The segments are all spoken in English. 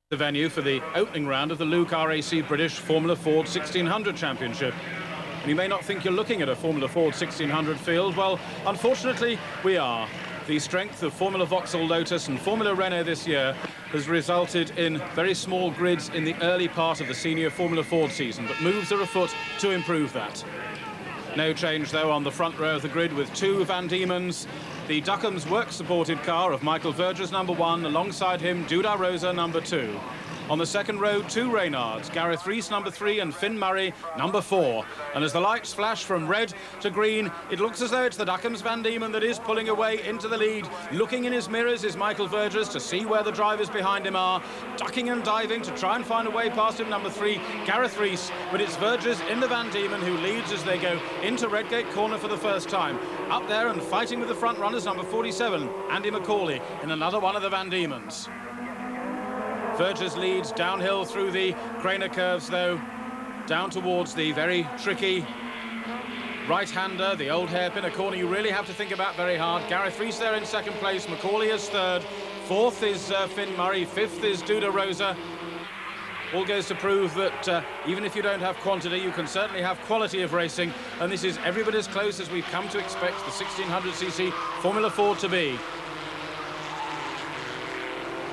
The venue for the opening round of the Luke RAC British Formula Ford 1600 Championship. And you may not think you're looking at a Formula Ford 1600 field. Well, unfortunately, we are. The strength of Formula Vauxhall Lotus and Formula Renault this year has resulted in very small grids in the early part of the senior Formula Ford season, but moves are afoot to improve that. No change, though, on the front row of the grid with two Van Diemen's. The Duckham's work-supported car of Michael Vergers, number 1, alongside him, Duda Rosa, number 2. On the second row, two Reynards, Gareth Rees, number 3, and Finn Murray, number 4. And as the lights flash from red to green, it looks as though it's the Duckham's Van Diemen that is pulling away into the lead. Looking in his mirrors is Michael Vergers to see where the drivers behind him are. Ducking and diving to try and find a way past him, number 3, Gareth Rees. But it's Vergers in the Van Diemen who leads as they go into Redgate Corner for the first time. Up there and fighting with the front runners, number 47, Andy McCauley, in another one of the Van Diemen's. Vergers leads downhill through the Craner curves, though, down towards the very tricky right-hander, the old hairpin, a corner you really have to think about very hard. Gareth Rees there in second place, McCauley is third, fourth is Finn Murray, fifth is Duda Rosa. All goes to prove that even if you don't have quantity, you can certainly have quality of racing, and this is every bit as close as we've come to expect the 1600cc Formula Ford to be.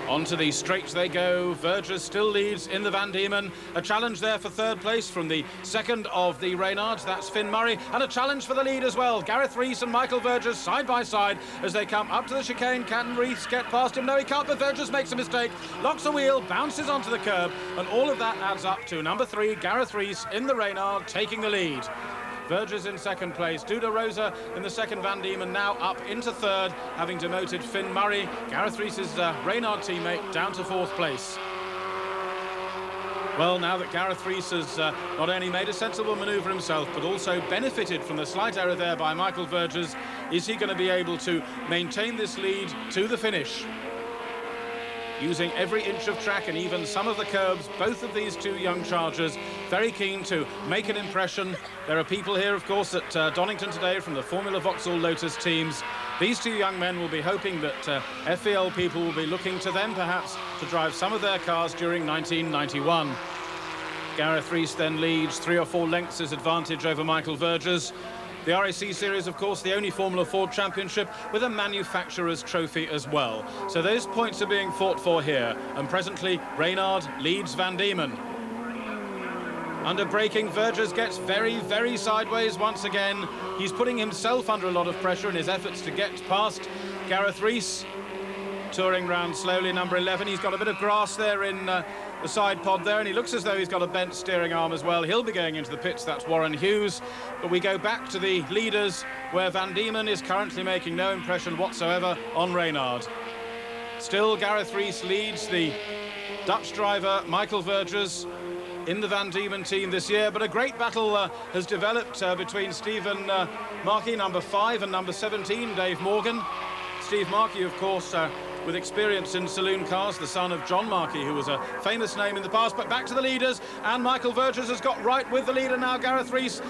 Onto the straights they go. Vergers still leads in the Van Diemen. A challenge there for third place from the second of the Reynards. That's Finn Murray. And a challenge for the lead as well. Gareth Rees and Michael Vergers side by side as they come up to the chicane. Can Rees get past him? No, he can't, but Vergers makes a mistake. Locks the wheel, bounces onto the curb. And all of that adds up to number 3, Gareth Rees in the Reynard, taking the lead. Vergers in second place, Duda Rosa in the second Van Diemen, now up into third, having demoted Finn Murray, Gareth Rees's Reynard teammate, down to fourth place. Well, now that Gareth Rees has not only made a sensible manoeuvre himself, but also benefited from the slight error there by Michael Vergers, is he going to be able to maintain this lead to the finish? Using every inch of track and even some of the curbs, both of these two young chargers very keen to make an impression. There are people here, of course, at Donington today from the Formula Vauxhall Lotus teams. These two young men will be hoping that FVL people will be looking to them, perhaps, to drive some of their cars during 1991. Gareth Rees then leads 3 or 4 lengths his advantage over Michael Vergers. The RAC Series, of course, the only Formula Ford championship with a manufacturer's trophy as well. So those points are being fought for here. And presently, Reynard leads Van Diemen. Under braking, Vergers gets very, very sideways once again. He's putting himself under a lot of pressure in his efforts to get past Gareth Rees. Touring round slowly, number 11. He's got a bit of grass there in the side pod there, and he looks as though he's got a bent steering arm as well. He'll be going into the pits, that's Warren Hughes. But we go back to the leaders, where Van Diemen is currently making no impression whatsoever on Reynard. Still, Gareth Rees leads the Dutch driver, Michael Vergers, in the Van Diemen team this year, but a great battle has developed between Stephen Markey, number 5, and number 17, Dave Morgan. Steve Markey, of course, with experience in saloon cars, the son of John Markey, who was a famous name in the past. But back to the leaders, and Michael Vergers has got right with the leader now. Gareth Rees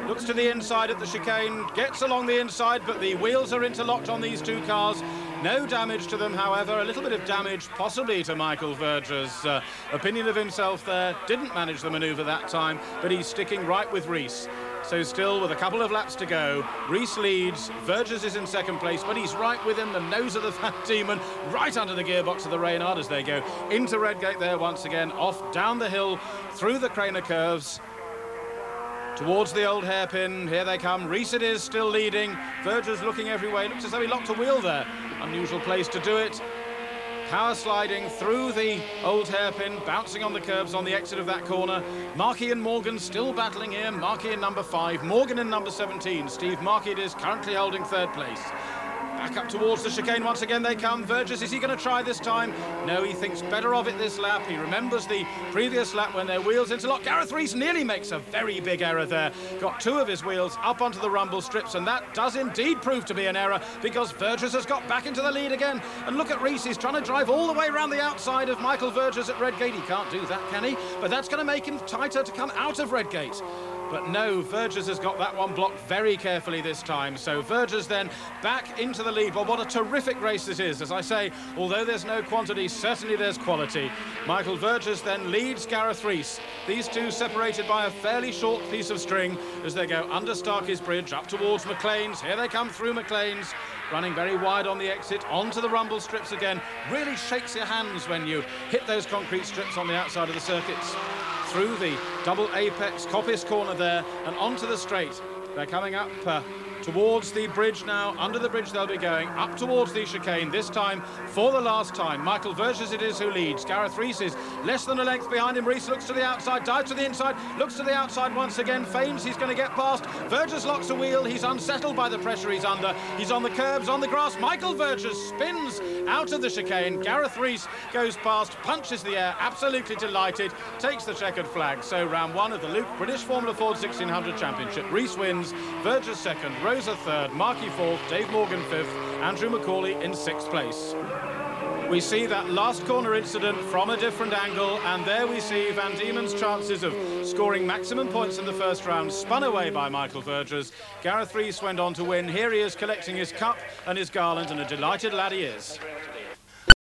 looks to the inside at the chicane, gets along the inside, but the wheels are interlocked on these two cars. No damage to them, however. A little bit of damage possibly to Michael Vergers' opinion of himself there. Didn't manage the manoeuvre that time, but he's sticking right with Rees. So still, with a couple of laps to go, Rees leads, Vergers is in second place, but he's right with him, the nose of the Van Diemen, right under the gearbox of the Reynard as they go into Redgate there once again, off down the hill, through the Craner curves, towards the old hairpin. Here they come. Rees it is, still leading. Vergers looking every way. Looks as though he locked a wheel there. Unusual place to do it. Power sliding through the old hairpin, bouncing on the curbs on the exit of that corner. Markey and Morgan still battling here. Markey in number 5, Morgan in number 17. Steve Markey is currently holding third place. Back up towards the chicane once again they come. Vergers, is he going to try this time? No, he thinks better of it this lap. He remembers the previous lap when their wheels interlock. Gareth Rees nearly makes a very big error there. Got 2 of his wheels up onto the rumble strips, and that does indeed prove to be an error because Vergers has got back into the lead again. And look at Rees, he's trying to drive all the way around the outside of Michael Vergers at Redgate. He can't do that, can he? But that's going to make him tighter to come out of Redgate. But no, Vergers has got that one blocked very carefully this time. So Vergers then back into the lead. Well, what a terrific race this is. As I say, although there's no quantity, certainly there's quality. Michael Vergers then leads Gareth Rees. These two separated by a fairly short piece of string as they go under Starkey's Bridge up towards McLean's. Here they come through McLean's, running very wide on the exit, onto the rumble strips again. Really shakes your hands when you hit those concrete strips on the outside of the circuits. Through the double apex coppice corner there and onto the straight. They're coming up towards the bridge now. Under the bridge they'll be going up towards the chicane, this time for the last time. Michael Vergers it is who leads. Gareth Rees is less than a length behind him. Rees looks to the outside, dives to the inside, looks to the outside once again, feigns he's going to get past. Vergers locks a wheel. He's unsettled by the pressure he's under. He's on the curbs, on the grass. Michael Vergers spins out of the chicane. Gareth Rees goes past, punches the air, absolutely delighted, takes the checkered flag. So round one of the Luke British Formula Ford 1600 Championship. Rees wins, Vergers second, Rosa third, Markey fourth, Dave Morgan fifth, Andrew McCauley in sixth place. We see that last corner incident from a different angle, and there we see Van Diemen's chances of scoring maximum points in the first round spun away by Michael Vergers. Gareth Rees went on to win. Here he is collecting his cup and his garland, and a delighted lad he is.